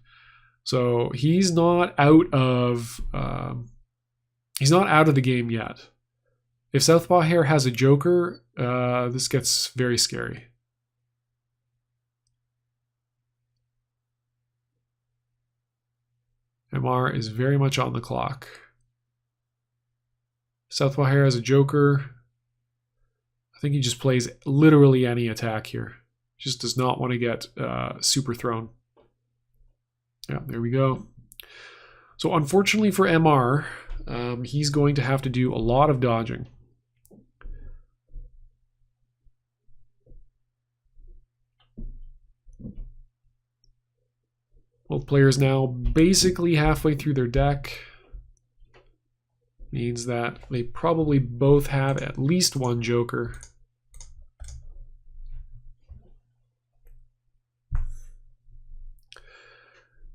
So he's not out of the game yet. If Southpaw Hare has a joker, this gets very scary. MR is very much on the clock. Southpaw Hare has a joker. I think he just plays literally any attack here. Just does not want to get super thrown. Yeah, there we go. So unfortunately for MR, he's going to have to do a lot of dodging. Both players now basically halfway through their deck. Means that they probably both have at least one joker.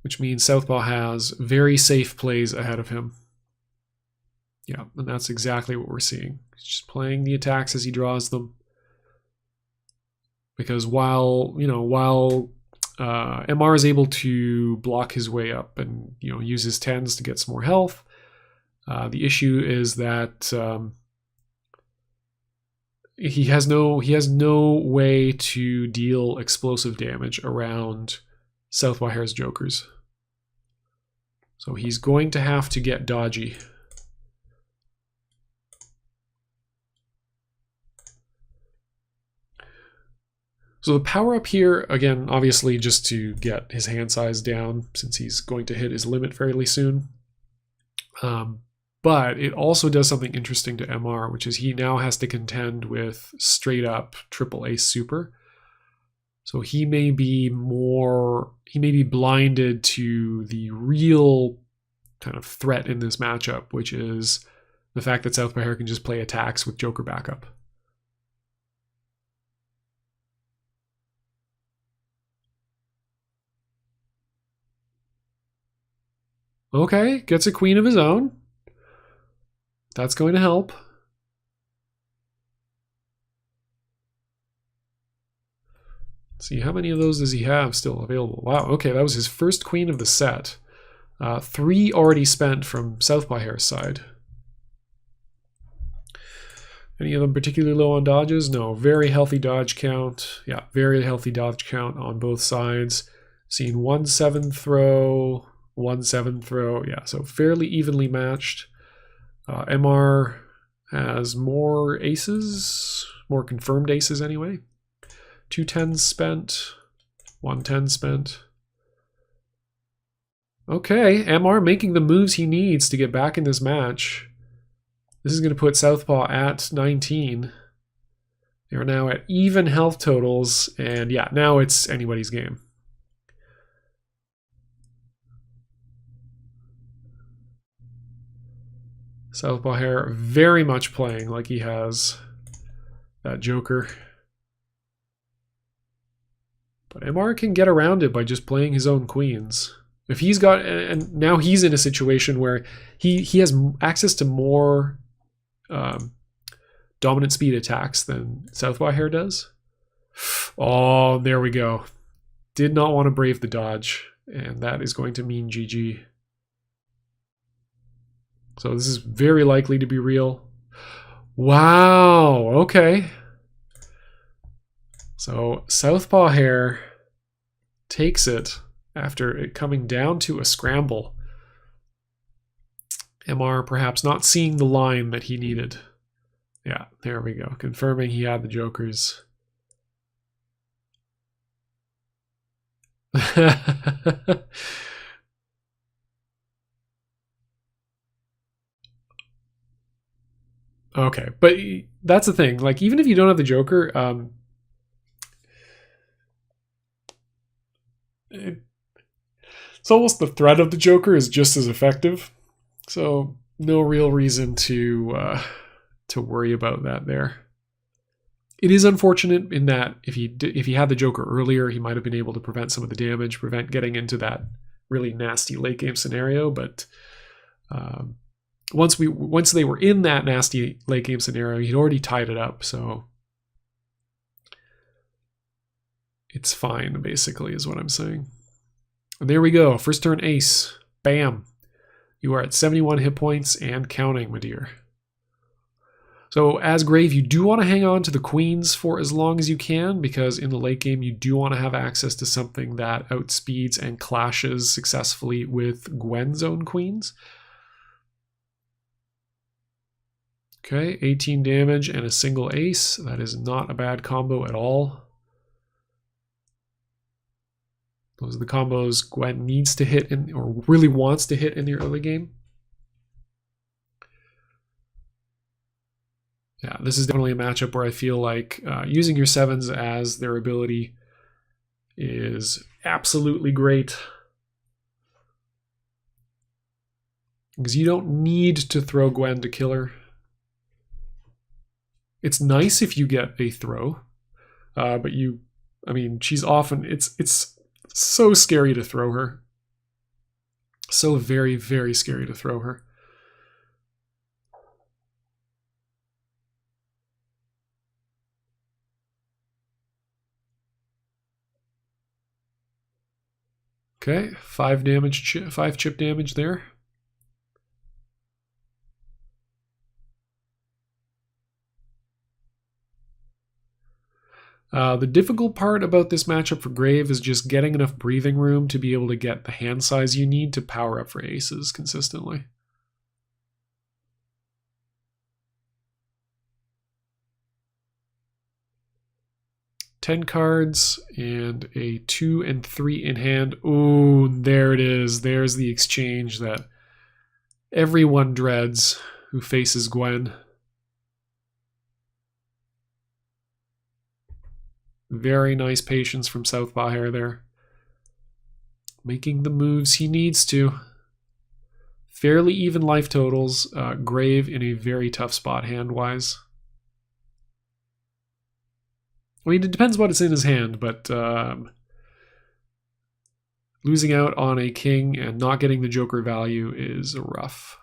Which means Southpaw has very safe plays ahead of him. Yeah, and that's exactly what we're seeing. He's just playing the attacks as he draws them. Because while MR is able to block his way up and use his 10s to get some more health, the issue is that he has no way to deal explosive damage around Southpaw Hare's jokers. So he's going to have to get dodgy. So the power up here, again, obviously just to get his hand size down since he's going to hit his limit fairly soon. But it also does something interesting to MR, which is he now has to contend with straight up triple ace super. So he may be blinded to the real kind of threat in this matchup, which is the fact that Southpaw Hare can just play attacks with joker backup. Okay, gets a queen of his own. That's going to help. Let's see, how many of those does he have still available? Wow, okay, that was his first queen of the set. 3 already spent from Southpaw Hare's side. Any of them particularly low on dodges? No, very healthy dodge count. Yeah, very healthy dodge count on both sides. Seen 1-7 throw, 1-7 throw. Yeah, so fairly evenly matched. MR has more aces, more confirmed aces anyway. 2 10s spent, 1 10 spent. Okay, MR making the moves he needs to get back in this match. This is going to put Southpaw at 19. They are now at even health totals, and yeah, now it's anybody's game. Southpaw Hare very much playing like he has that Joker. But MR can get around it by just playing his own queens. If he's got, and now he's in a situation where he has access to more dominant speed attacks than Southpaw Hare does. Oh, there we go. Did not want to brave the dodge, and that is going to mean GG. So this is very likely to be real. Wow, okay. So Southpaw Hare takes it after it coming down to a scramble. MR perhaps not seeing the line that he needed. Yeah, there we go. Confirming he had the jokers. Okay, but that's the thing. Like, even if you don't have the Joker, it's almost the threat of the Joker is just as effective. So no real reason to worry about that there. It is unfortunate in that if he had the Joker earlier, he might have been able to prevent some of the damage, prevent getting into that really nasty late game scenario. But once they were in that nasty late game scenario, he'd already tied it up, so it's fine, basically, is what I'm saying. And there we go. First turn ace. Bam. You are at 71 hit points and counting, my dear. So as Grave, you do want to hang on to the queens for as long as you can, because in the late game you do want to have access to something that outspeeds and clashes successfully with Gwen's own queens. Okay, 18 damage and a single ace. That is not a bad combo at all. Those are the combos Gwen needs to hit in, or really wants to hit in the early game. Yeah, this is definitely a matchup where I feel like using your sevens as their ability is absolutely great. Because you don't need to throw Gwen to kill her. It's nice if you get a throw, but she's often, it's so scary to throw her. So very, very scary to throw her. Okay, 5 chip damage there. The difficult part about this matchup for Grave is just getting enough breathing room to be able to get the hand size you need to power up for aces consistently. Ten cards and a 2 and 3 in hand. Ooh, there it is. There's the exchange that everyone dreads who faces Gwen. Very nice patience from Southpaw Hare there. Making the moves he needs to. Fairly even life totals. Grave in a very tough spot hand-wise. I mean, it depends what's in his hand, but losing out on a king and not getting the Joker value is rough.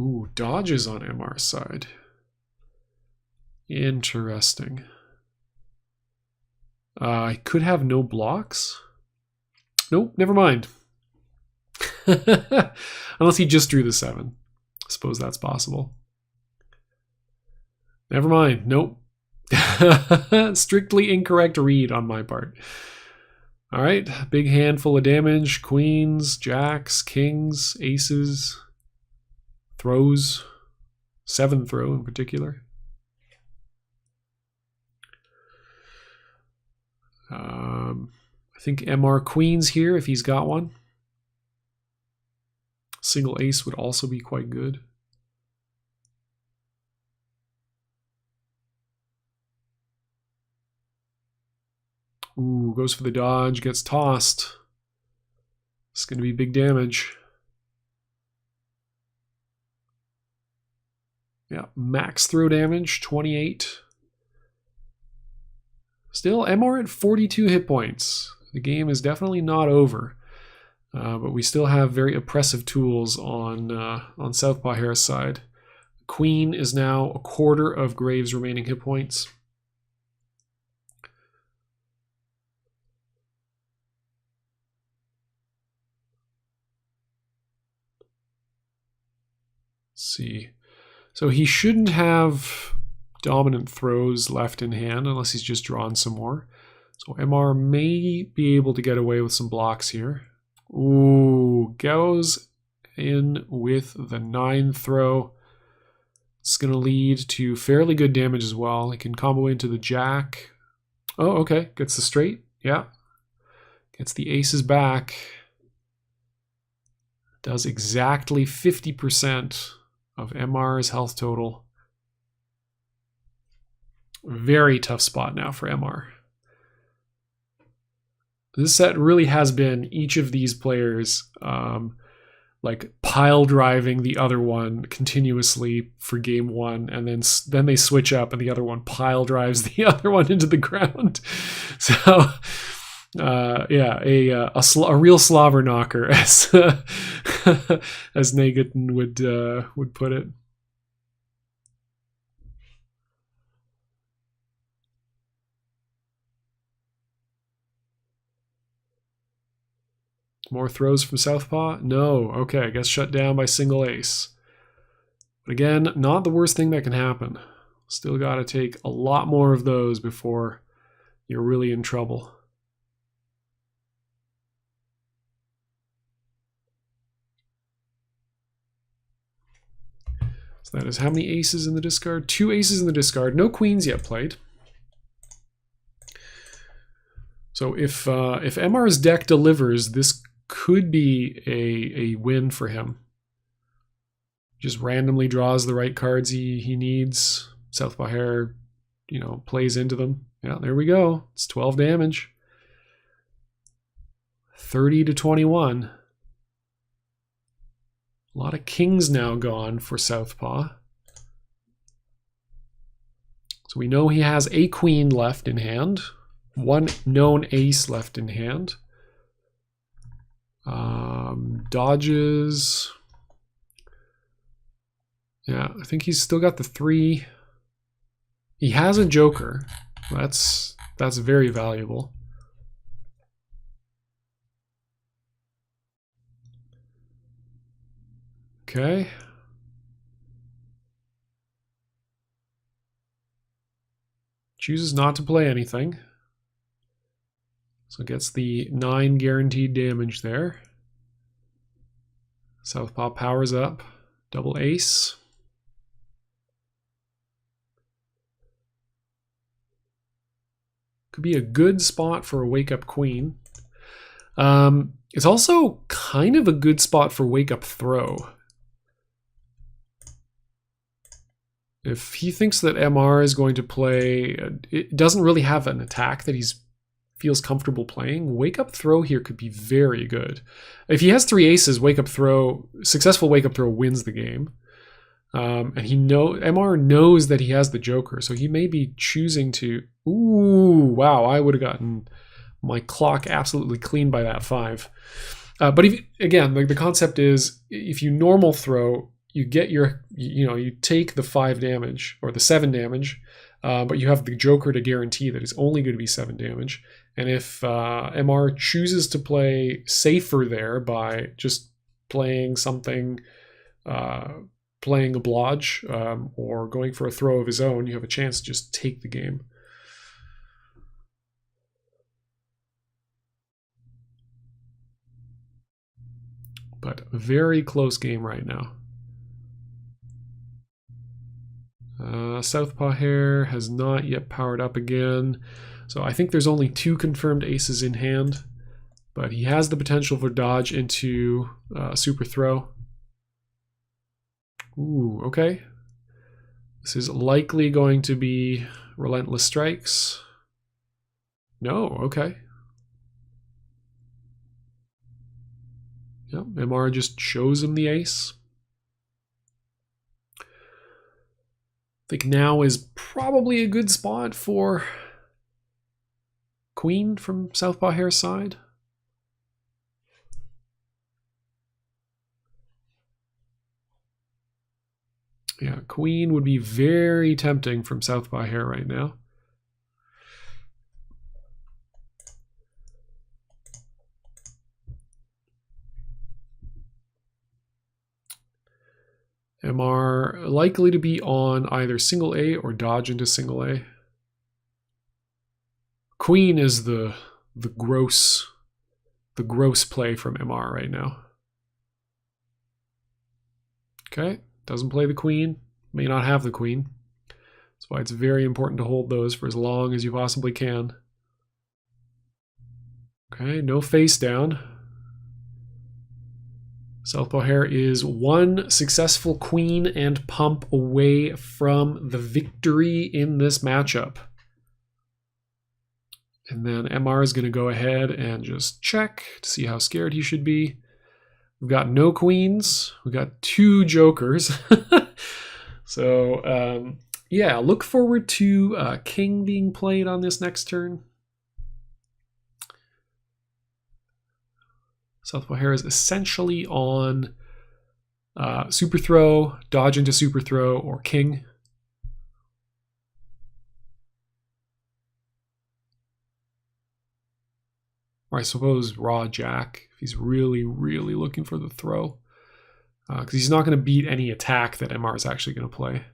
Ooh, dodges on MR's side. Interesting. I could have no blocks. Nope, never mind. Unless he just drew the 7. I suppose that's possible. Never mind. Nope. Strictly incorrect read on my part. All right, big handful of damage. Queens, jacks, kings, aces, throws. 7 throw in particular. I think MR queens here if he's got one. Single ace would also be quite good. Ooh, goes for the dodge, gets tossed. It's going to be big damage. Yeah, max throw damage, 28. Still, MR at 42 hit points. The game is definitely not over. But we still have very oppressive tools on Southpaw Hare's side. Queen is now a quarter of Graves' remaining hit points. Let's see. So he shouldn't have dominant throws left in hand unless he's just drawn some more. So MR may be able to get away with some blocks here. Ooh, goes in with the 9 throw. It's going to lead to fairly good damage as well. He can combo into the jack. Oh, okay. Gets the straight. Yeah. Gets the aces back. Does exactly 50% of MR's health total. Very tough spot now for MR. This set really has been each of these players like pile driving the other one continuously for game one, and then they switch up and the other one pile drives the other one into the ground. So yeah, a real slobber knocker, as as Nagatan would put it. More throws from Southpaw? No. Okay, I guess shut down by single ace. But again, not the worst thing that can happen. Still got to take a lot more of those before you're really in trouble. So that is how many aces in the discard? 2 aces in the discard. No queens yet played. So if MR's deck delivers, this could be a win for him. Just randomly draws the right cards he needs. Southpaw Hare, plays into them. Yeah, there we go. It's 12 damage. 30 to 21. A lot of kings now gone for Southpaw. So we know he has a queen left in hand. 1 known ace left in hand. Dodges. Yeah, I think he's still got the 3. He has a joker. That's very valuable. Okay. Chooses not to play anything. So gets the 9 guaranteed damage there. Southpaw powers up. Double ace. Could be a good spot for a wake-up queen. It's also kind of a good spot for wake-up throw. If he thinks that MR is going to play, it doesn't really have an attack that he's feels comfortable playing, wake up throw here could be very good. If he has 3 aces, successful wake up throw wins the game. And MR knows that he has the joker, so he may be choosing to. Ooh, wow! I would have gotten my clock absolutely clean by that 5. But again, the concept is if you normal throw, you get you take the 5 damage or the 7 damage, but you have the joker to guarantee that it's only going to be 7 damage. And if MR chooses to play safer there by just playing something playing a blodge or going for a throw of his own, you have a chance to just take the game. But very close game right now. Southpaw Hare has not yet powered up again. So I think there's only 2 confirmed aces in hand. But he has the potential for dodge into super throw. Ooh, okay. This is likely going to be relentless strikes. No, okay. Yep, MR just shows him the ace. I think now is probably a good spot for queen from Southpaw Hare's side. Yeah, queen would be very tempting from Southpaw Hare right now. MR likely to be on either single A or dodge into single A. Queen is the gross play from MR right now. Okay, doesn't play the queen, may not have the queen. That's why it's very important to hold those for as long as you possibly can. Okay, no face down. Southpaw Hare is 1 successful queen and pump away from the victory in this matchup. And then MR is going to go ahead and just check to see how scared he should be. We've got no queens. We've got 2 jokers. So, yeah, look forward to king being played on this next turn. Southpaw Hare is essentially on super throw, dodge into super throw, or king. Or I suppose raw jack, if he's really, really looking for the throw. Because he's not going to beat any attack that MR is actually going to play.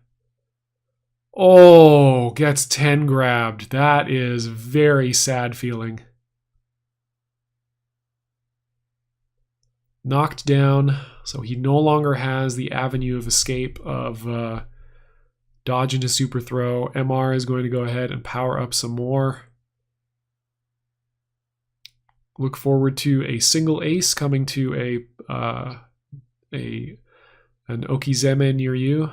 Oh, gets 10 grabbed. That is very sad feeling. Knocked down, so he no longer has the avenue of escape of dodge into super throw. MR is going to go ahead and power up some more. Look forward to a single ace coming to an okizeme near you.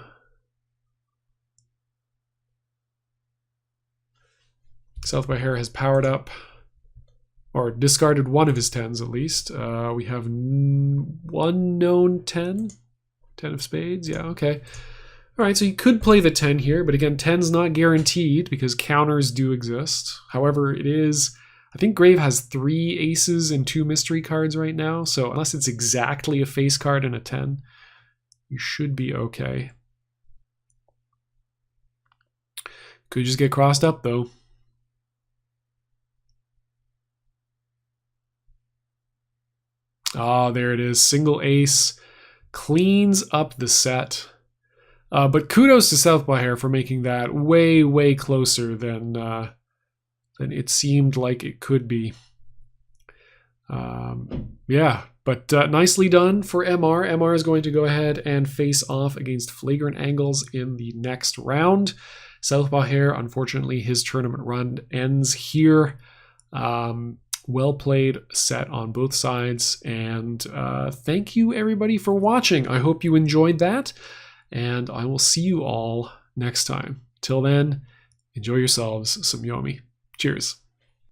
Southpaw Hare has powered up, or discarded one of his 10s at least. We have 1 known 10. 10 of spades, yeah, okay. All right, so you could play the 10 here, but again, 10's not guaranteed because counters do exist. However, it is, I think Grave has 3 aces and 2 mystery cards right now, so unless it's exactly a face card and a 10, you should be okay. Could just get crossed up though. Ah, there it is. Single ace cleans up the set. But kudos to Southpaw Hare for making that way, way closer than it seemed like it could be. Yeah, but nicely done for MR. MR is going to go ahead and face off against Flagrant Angles in the next round. Southpaw Hare, unfortunately, his tournament run ends here. Well played set on both sides, and thank you everybody for watching. I hope you enjoyed that, and I will see you all next time. Till then, enjoy yourselves some Yomi. Cheers.